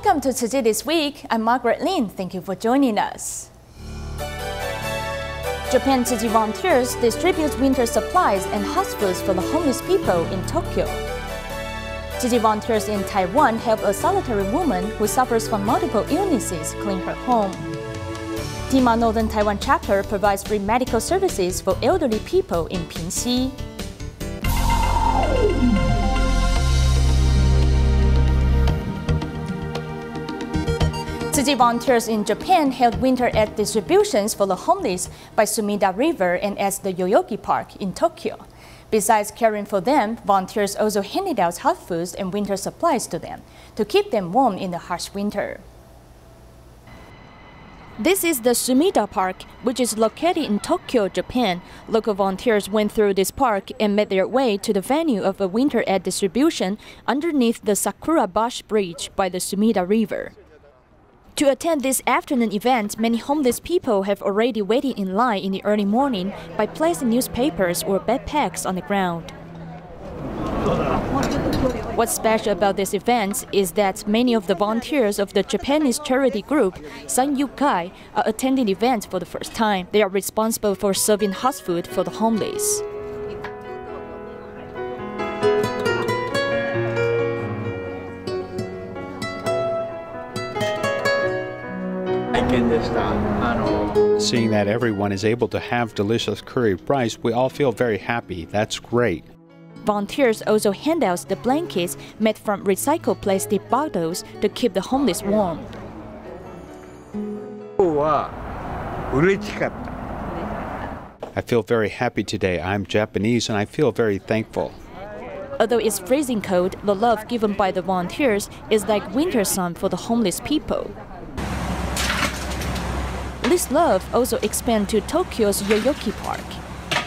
Welcome to Tzu Chi This Week. I'm Margaret Lin. Thank you for joining us. Japan Tzu Chi volunteers distribute winter supplies and hot foods for the homeless people in Tokyo. Tzu Chi volunteers in Taiwan help a solitary woman who suffers from multiple illnesses clean her home. TIMA Northern Taiwan Chapter provides free medical services for elderly people in Pingxi. Tzu Chi volunteers in Japan held winter aid distributions for the homeless by Sumida River and at the Yoyogi Park in Tokyo. Besides caring for them, volunteers also handed out hot foods and winter supplies to them to keep them warm in the harsh winter. This is the Sumida Park, which is located in Tokyo, Japan. Local volunteers went through this park and made their way to the venue of a winter aid distribution underneath the Sakura Bush Bridge by the Sumida River. To attend this afternoon event, many homeless people have already waited in line in the early morning by placing newspapers or backpacks on the ground. What's special about this event is that many of the volunteers of the Japanese charity group San Yukai are attending the event for the first time. They are responsible for serving hot food for the homeless. Seeing that everyone is able to have delicious curried rice, we all feel very happy. That's great. Volunteers also hand out the blankets made from recycled plastic bottles to keep the homeless warm. I feel very happy today. I'm Japanese and I feel very thankful. Although it's freezing cold, the love given by the volunteers is like winter sun for the homeless people. This love also expands to Tokyo's Yoyogi Park.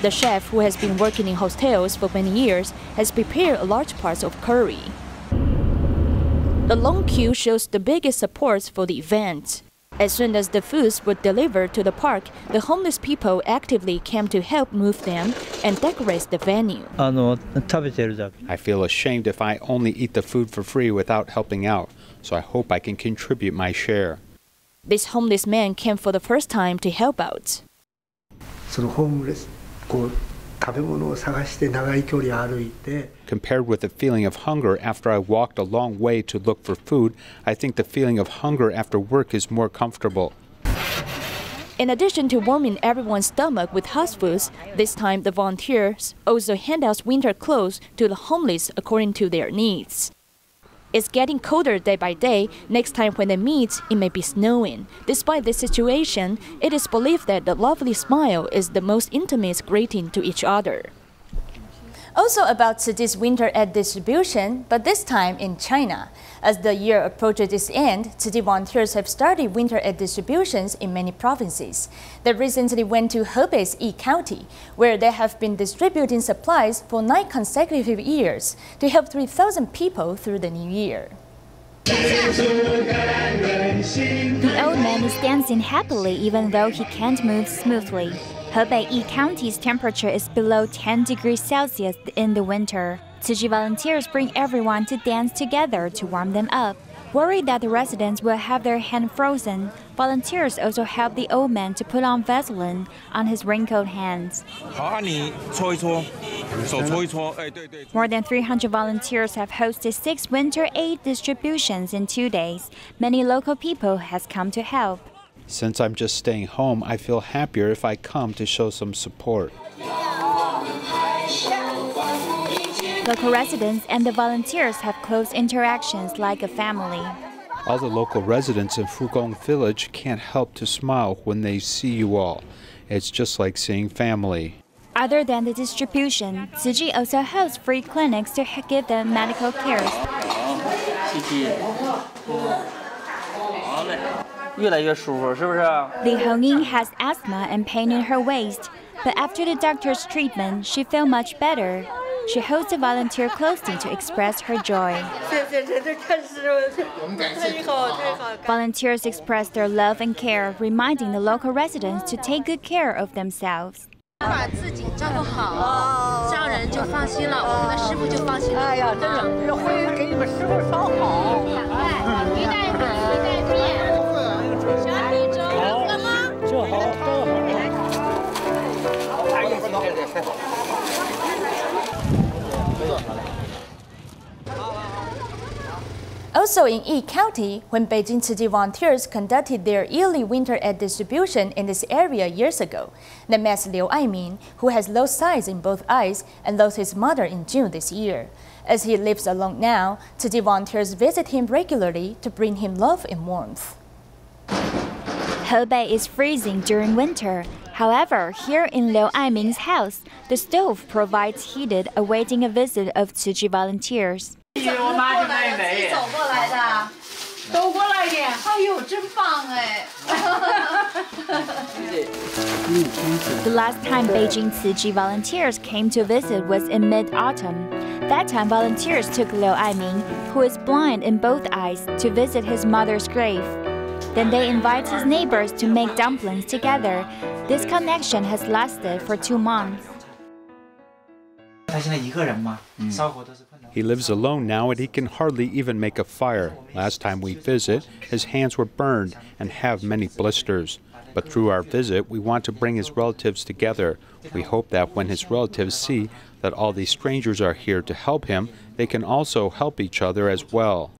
The chef, who has been working in hotels for many years, has prepared a large part of curry. The long queue shows the biggest support for the event. As soon as the foods were delivered to the park, the homeless people actively came to help move them and decorate the venue. I feel ashamed if I only eat the food for free without helping out, so I hope I can contribute my share. This homeless man came for the first time to help out. Compared with the feeling of hunger after I walked a long way to look for food, I think the feeling of hunger after work is more comfortable. In addition to warming everyone's stomach with hot foods, this time the volunteers also hand out winter clothes to the homeless according to their needs. It's getting colder day by day. Next time when they meet, it may be snowing. Despite this situation, it is believed that the lovely smile is the most intimate greeting to each other. Also about Tzu Chi's winter aid distribution, but this time in China. As the year approaches its end, Tzu Chi volunteers have started winter aid distributions in many provinces. They recently went to Hebei's Yi County, where they have been distributing supplies for 9 consecutive years to help 3,000 people through the new year. The old man is dancing happily even though he can't move smoothly. Hebei Yi County's temperature is below 10 degrees Celsius in the winter. Tzu Chi volunteers bring everyone to dance together to warm them up. Worried that the residents will have their hand frozen, volunteers also help the old man to put on Vaseline on his wrinkled hands. More than 300 volunteers have hosted 6 winter aid distributions in 2 days. Many local people has come to help. Since I'm just staying home, I feel happier if I come to show some support. Local residents and the volunteers have close interactions like a family. All the local residents in Fugong Village can't help to smile when they see you all. It's just like seeing family. Other than the distribution, Tzu Chi also hosts free clinics to give them medical care. Li Hongying has asthma and pain in her waist, but after the doctor's treatment, she feels much better. She holds the volunteer closely to express her joy. Volunteers express their love and care, reminding the local residents to take good care of themselves. 把自己照顾好，家人就放心了，我们的师傅就放心了。哎呀，真是会给你们师傅烧好。一代 Also in Yi County, when Beijing Tzu Chi volunteers conducted their yearly winter egg distribution in this area years ago, they met Liu Aimin, who has lost sight in both eyes and lost his mother in June this year. As he lives alone now, Tzu Chi volunteers visit him regularly to bring him love and warmth. Hebei is freezing during winter. However, here in Liu Aimin's house, the stove provides heated, awaiting a visit of Tzu Chi volunteers. The last time Beijing Tzu Chi volunteers came to visit was in mid-autumn. That time volunteers took Liu Aimin, who is blind in both eyes, to visit his mother's grave. Then they invite his neighbors to make dumplings together. This connection has lasted for 2 months. He lives alone now and he can hardly even make a fire. Last time we visit, his hands were burned and have many blisters. But through our visit, we want to bring his relatives together. We hope that when his relatives see that all these strangers are here to help him, they can also help each other as well.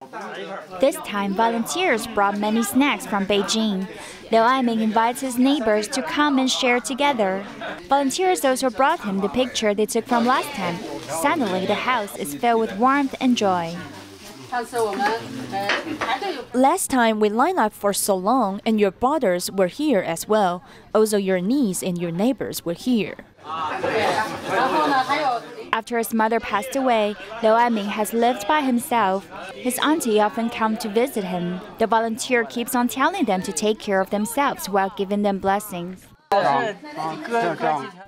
This time, volunteers brought many snacks from Beijing. Liu Aimin invites his neighbors to come and share together. Volunteers also brought him the picture they took from last time. Suddenly, the house is filled with warmth and joy. Last time we lined up for so long and your brothers were here as well. Also your niece and your neighbors were here. After his mother passed away, Liu Aimin has lived by himself. His auntie often comes to visit him. The volunteer keeps on telling them to take care of themselves while giving them blessings.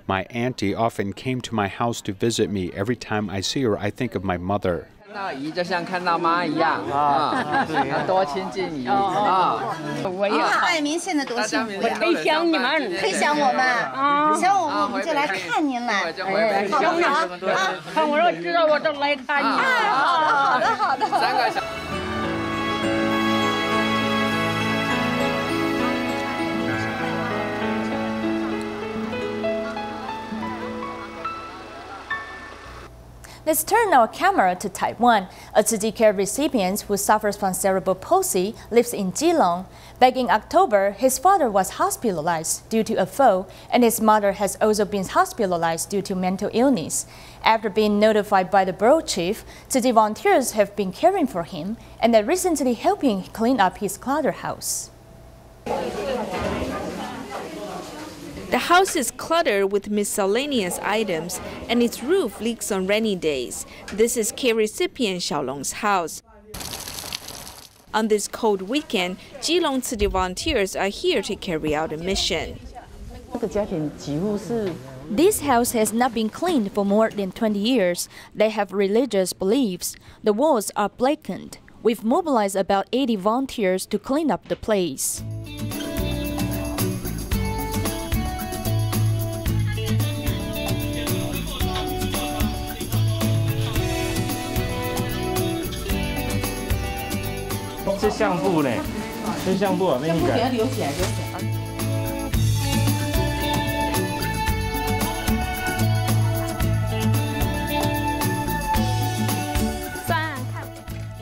My auntie often came to my house to visit me. Every time I see her, I think of my mother. Let's turn our camera to Taiwan. A Tzu Chi care recipient who suffers from cerebral palsy lives in Keelung. Back in October, his father was hospitalized due to a fall, and his mother has also been hospitalized due to mental illness. After being notified by the borough chief, Tzu Chi volunteers have been caring for him, and they're recently helping clean up his cluttered house. The house is cluttered with miscellaneous items, and its roof leaks on rainy days. This is care recipient Xiaolong's house. On this cold weekend, Keelung Tzu Chi volunteers are here to carry out a mission. This house has not been cleaned for more than 20 years. They have religious beliefs. The walls are blackened. We've mobilized about 80 volunteers to clean up the place.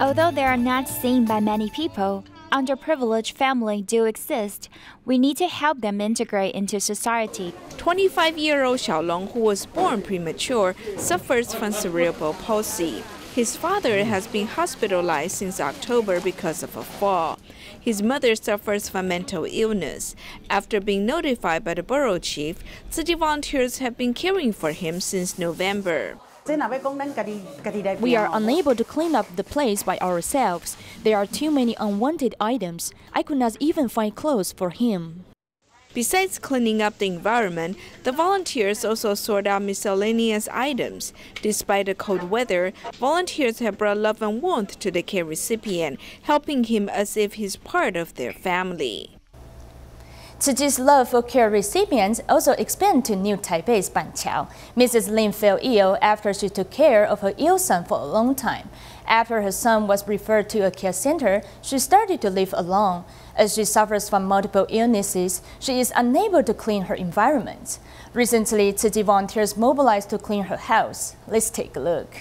Although they are not seen by many people, underprivileged families do exist. We need to help them integrate into society. 25-year-old Xiaolong, who was born premature, suffers from cerebral palsy. His father has been hospitalized since October because of a fall. His mother suffers from mental illness. After being notified by the borough chief, Tzu Chi volunteers have been caring for him since November. We are unable to clean up the place by ourselves. There are too many unwanted items. I could not even find clothes for him. Besides cleaning up the environment, the volunteers also sort out miscellaneous items. Despite the cold weather, volunteers have brought love and warmth to the care recipient, helping him as if he's part of their family. Tzu Chi's love for care recipients also expanded to New Taipei's Banqiao. Mrs. Lin fell ill after she took care of her ill son for a long time. After her son was referred to a care center, she started to live alone. As she suffers from multiple illnesses, she is unable to clean her environment. Recently, Tzu Chi volunteers mobilized to clean her house. Let's take a look.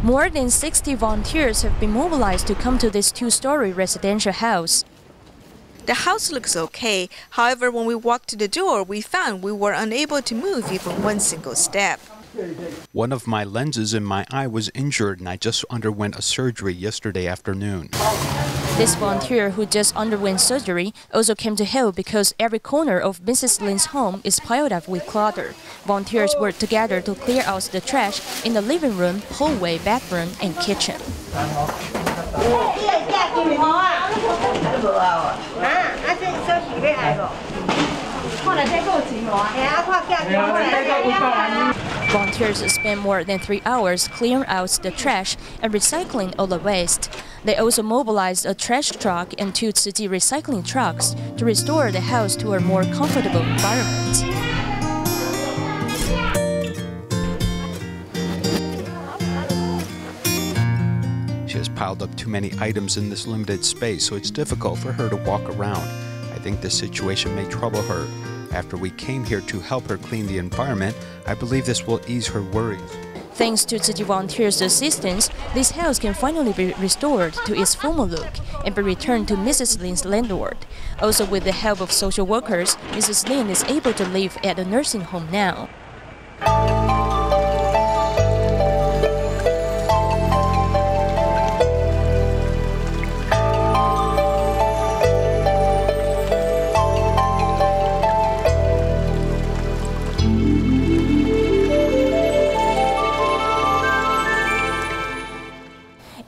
More than 60 volunteers have been mobilized to come to this two-story residential house. The house looks okay. However, when we walked to the door, we found we were unable to move even one single step. One of my lenses in my eye was injured, and I just underwent a surgery yesterday afternoon. This volunteer who just underwent surgery also came to help because every corner of Mrs. Lin's home is piled up with clutter. Volunteers worked together to clear out the trash in the living room, hallway, bathroom, and kitchen. Volunteers spend more than 3 hours clearing out the trash and recycling all the waste. They also mobilized a trash truck and 2 Tzu Chi recycling trucks to restore the house to a more comfortable environment. She has piled up too many items in this limited space, so it's difficult for her to walk around. I think this situation may trouble her. After we came here to help her clean the environment, I believe this will ease her worries. Thanks to Tzu Chi volunteers' assistance, this house can finally be restored to its former look and be returned to Mrs. Lin's landlord. Also, with the help of social workers, Mrs. Lin is able to live at a nursing home now.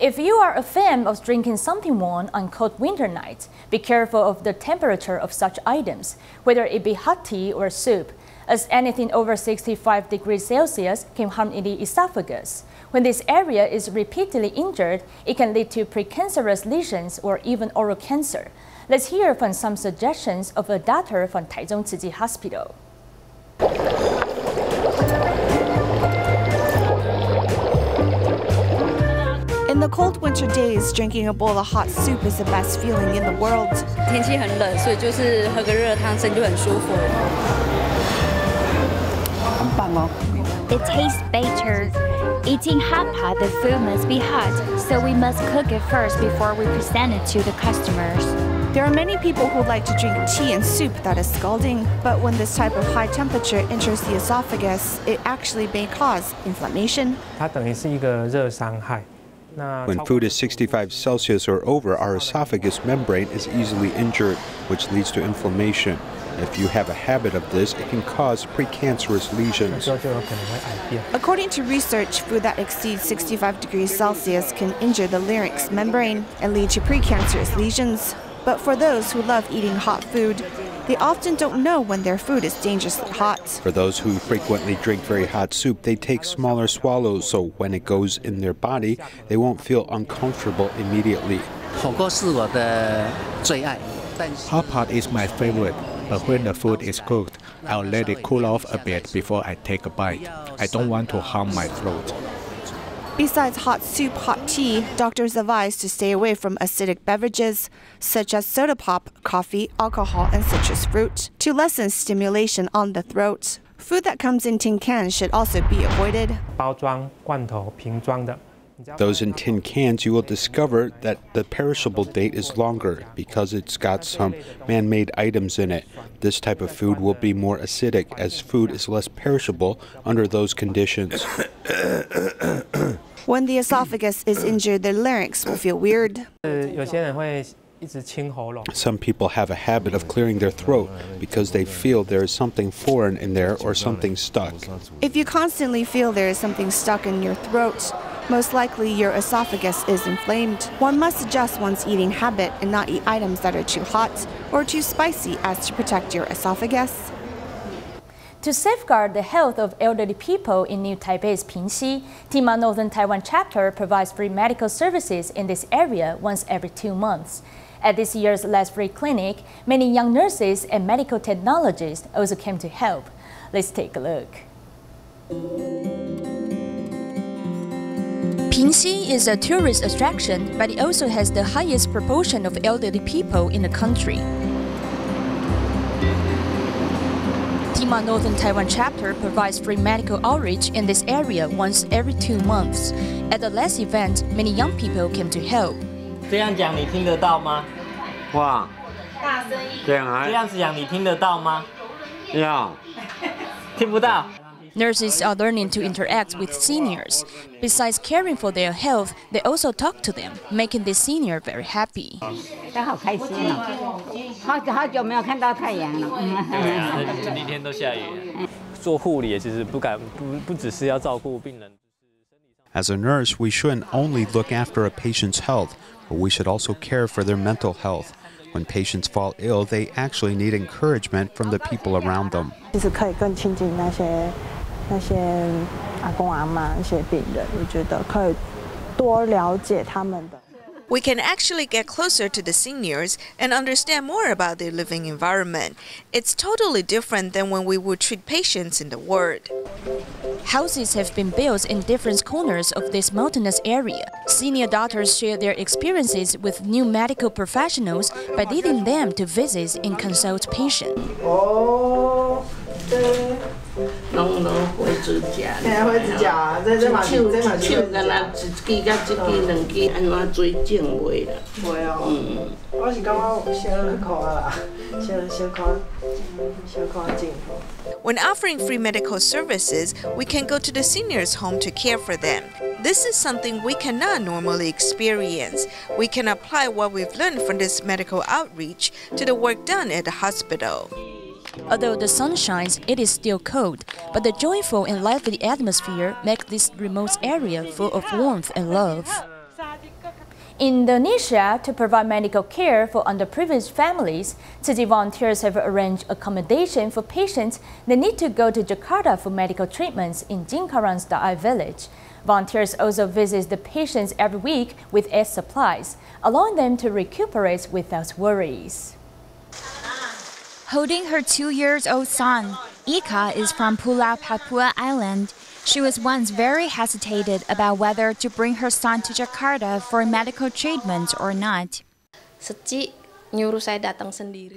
If you are a fan of drinking something warm on cold winter nights, be careful of the temperature of such items, whether it be hot tea or soup, as anything over 65 degrees Celsius can harm the esophagus. When this area is repeatedly injured, it can lead to precancerous lesions or even oral cancer. Let's hear from some suggestions of a doctor from Taichung Tzu Chi Hospital. In the cold winter days, drinking a bowl of hot soup is the best feeling in the world. 天气很冷，所以就是喝个热汤，身就很舒服。很棒哦。It tastes better. Eating hot pot, the food must be hot, so we must cook it first before we present it to the customers. There are many people who like to drink tea and soup that is scalding, but when this type of high temperature enters the esophagus, it actually may cause inflammation. 它等于是一个热伤害。 When food is 65 Celsius or over, our esophagus membrane is easily injured, which leads to inflammation. If you have a habit of this, it can cause precancerous lesions. According to research, food that exceeds 65 degrees Celsius can injure the larynx membrane and lead to precancerous lesions. But for those who love eating hot food, they often don't know when their food is dangerously hot. For those who frequently drink very hot soup, they take smaller swallows, so when it goes in their body, they won't feel uncomfortable immediately. Hot pot is my favorite, but when the food is cooked, I'll let it cool off a bit before I take a bite. I don't want to harm my throat. Besides hot soup, hot tea, doctors advise to stay away from acidic beverages, such as soda pop, coffee, alcohol, and citrus fruit, to lessen stimulation on the throat. Food that comes in tin cans should also be avoided. 包装、罐头、瓶装的。 Those in tin cans, you will discover that the perishable date is longer because it's got some man-made items in it. This type of food will be more acidic as food is less perishable under those conditions. When the esophagus is injured, the larynx will feel weird. 有些人会一直清喉咙。 Some people have a habit of clearing their throat because they feel there is something foreign in there or something stuck. If you constantly feel there is something stuck in your throat, most likely your esophagus is inflamed. One must adjust one's eating habit and not eat items that are too hot or too spicy as to protect your esophagus. To safeguard the health of elderly people in New Taipei's Pingxi, TIMA Northern Taiwan Chapter provides free medical services in this area once every 2 months. At this year's Let's Free Clinic, many young nurses and medical technologists also came to help. Let's take a look. Pingxi is a tourist attraction, but it also has the highest proportion of elderly people in the country. TIMA Northern Taiwan Chapter provides free medical outreach in this area once every 2 months. At the last event, many young people came to help. 这样讲你听得到吗？哇，大声一点。这样子讲你听得到吗？要，听不到。 Nurses are learning to interact with seniors. Besides caring for their health, they also talk to them, making the senior very happy. 他好开心哦，好久没有看到太阳了。对啊，这几天都下雨。做护理其实不只是要照顾病人。As a nurse, we shouldn't only look after a patient's health, but we should also care for their mental health. When patients fall ill, they actually need encouragement from the people around them. 其实可以更亲近那些阿公阿嬷那些病人，我觉得可以多了解他们的。 We can actually get closer to the seniors and understand more about their living environment. It's totally different than when we would treat patients in the ward. Houses have been built in different corners of this mountainous area. Senior doctors share their experiences with new medical professionals by leading them to visit and consult patients. 弄灰指甲，灰指甲，这嘛手敢若一支甲一支两支，安怎水肿袂啦？袂哦。我是感觉小可啦，小可镜。 When offering free medical services, we can go to the seniors' home to care for them. This is something we cannot normally experience. We can apply what we've learned from this medical outreach to the work done at the hospital. Although the sun shines, it is still cold, but the joyful and lively atmosphere makes this remote area full of warmth and love. In Indonesia, to provide medical care for underprivileged families, Tzu Chi volunteers have arranged accommodation for patients that need to go to Jakarta for medical treatments in Jingkaran's Daai village. Volunteers also visit the patients every week with aid supplies, allowing them to recuperate without worries. Holding her 2-year-old son, Ika is from Pulau Papua Island. She was once very hesitated about whether to bring her son to Jakarta for medical treatment or not.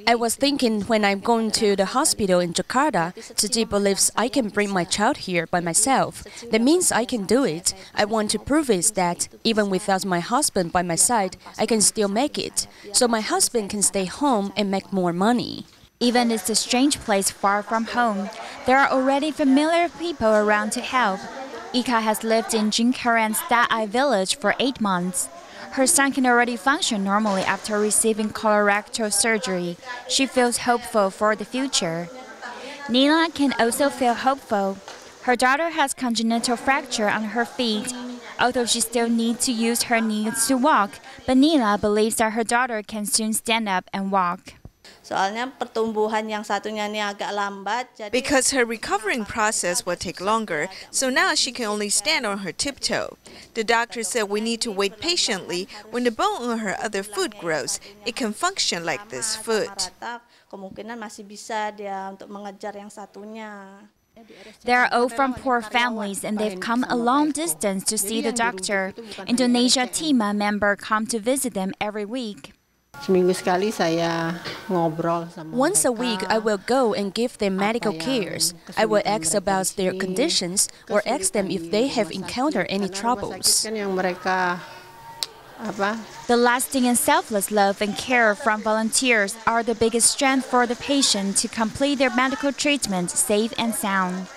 I was thinking when I'm going to the hospital in Jakarta, Tzu Chi believes I can bring my child here by myself. That means I can do it. I want to prove it that even without my husband by my side, I can still make it. So my husband can stay home and make more money. Even it's a strange place far from home, there are already familiar people around to help. Ika has lived in Jingkaran's Daai village for 8 months. Her son can already function normally after receiving colorectal surgery. She feels hopeful for the future. Nila can also feel hopeful. Her daughter has congenital fracture on her feet. Although she still needs to use her knees to walk, but Nila believes that her daughter can soon stand up and walk. Because her recovering process will take longer, so now she can only stand on her tiptoe. The doctor said we need to wait patiently. When the bone on her other foot grows, it can function like this foot. They are all from poor families and they've come a long distance to see the doctor. Indonesia TIMA member come to visit them every week. Once a week, I will go and give them medical cares. I will ask about their conditions or ask them if they have encountered any troubles. The lasting and selfless love and care from volunteers are the biggest strength for the patient to complete their medical treatment safe and sound.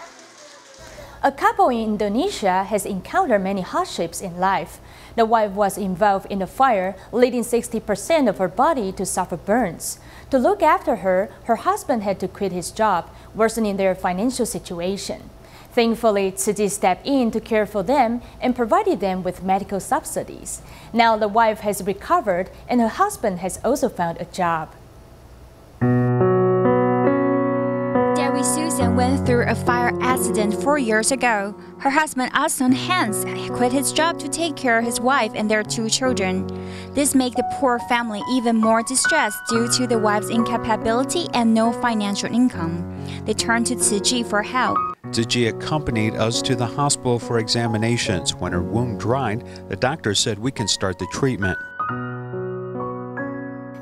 A couple in Indonesia has encountered many hardships in life. The wife was involved in a fire, leading 60% of her body to suffer burns. To look after her, her husband had to quit his job, worsening their financial situation. Thankfully, Tzu Chi stepped in to care for them and provided them with medical subsidies. Now the wife has recovered and her husband has also found a job. Susan went through a fire accident 4 years ago. Her husband Asun Hans quit his job to take care of his wife and their 2 children. This made the poor family even more distressed due to the wife's incapability and no financial income. They turned to Tzu Chi for help. Tzu Chi accompanied us to the hospital for examinations. When her wound dried, the doctor said we can start the treatment.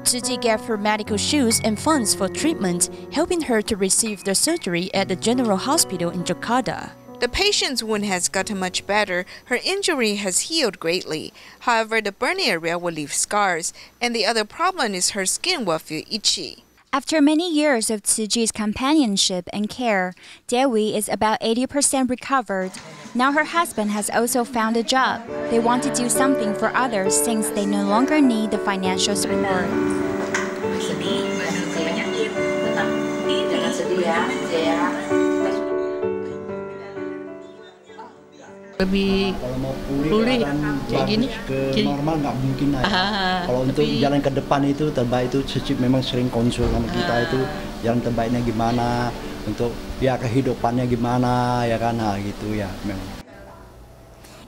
Tzu Chi gave her medical shoes and funds for treatment, helping her to receive the surgery at the General Hospital in Jakarta. The patient's wound has gotten much better. Her injury has healed greatly. However, the burn area will leave scars, and the other problem is her skin will feel itchy. After many years of Tzu Chi's companionship and care, Dewi is about 80% recovered. Now her husband has also found a job. They want to do something for others since they no longer need the financial support. Lebih pulih kayak gini. Normal nggak mungkin naik. Kalau untuk jalan ke depan itu terbaik itu Tzu Chi memang sering konsul sama kita itu jalan terbaiknya gimana, untuk ya kehidupannya gimana ya kan, gitu ya memang.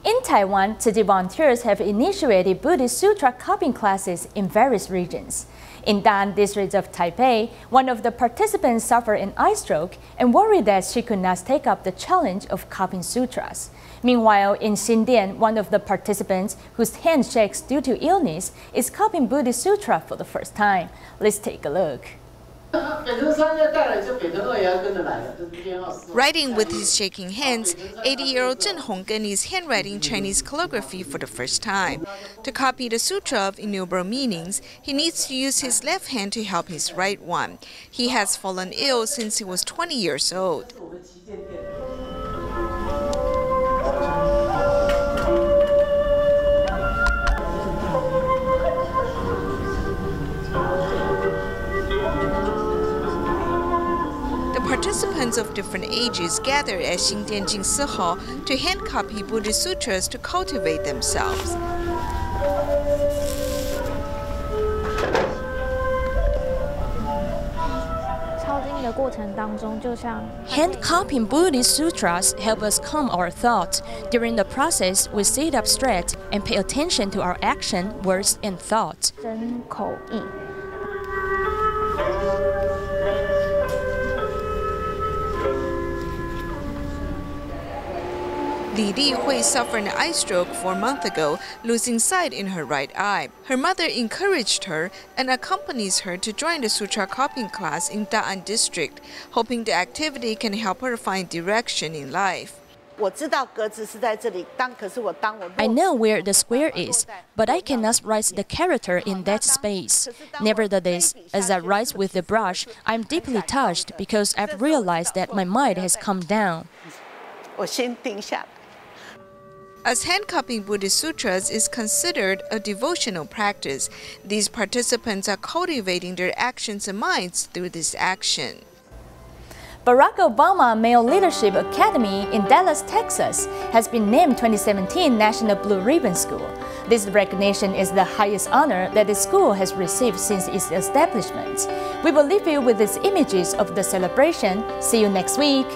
In Taiwan, Tzu Chi volunteers have initiated Buddhist Sutra copying classes in various regions. In Dan district of Taipei, one of the participants suffered an eye stroke and worried that she could not take up the challenge of copying sutras. Meanwhile, in Xindian, one of the participants whose hand shakes due to illness is copying Buddhist Sutra for the first time. Let's take a look. Writing with his shaking hands, 80-year-old Zhen Honggen is handwriting Chinese calligraphy for the first time. To copy the Sutra of Innumerable Meanings, he needs to use his left hand to help his right one. He has fallen ill since he was 20 years old. Participants of different ages gathered at Xindian Jingsi Hall to hand copy Buddhist sutras to cultivate themselves. Hand copying Buddhist sutras help us calm our thoughts. During the process, we sit up straight and pay attention to our action, words, and thoughts. Li Lihui suffered an eye stroke 4 months ago, losing sight in her right eye. Her mother encouraged her and accompanies her to join the sutra copying class in Da'an district, hoping the activity can help her find direction in life. I know where the square is, but I cannot write the character in that space. Nevertheless, as I write with the brush, I'm deeply touched because I've realized that my mind has calmed down. As hand copying Buddhist sutras is considered a devotional practice, these participants are cultivating their actions and minds through this action. Barack Obama Male Leadership Academy in Dallas, Texas has been named 2017 National Blue Ribbon School. This recognition is the highest honor that the school has received since its establishment. We will leave you with these images of the celebration. See you next week.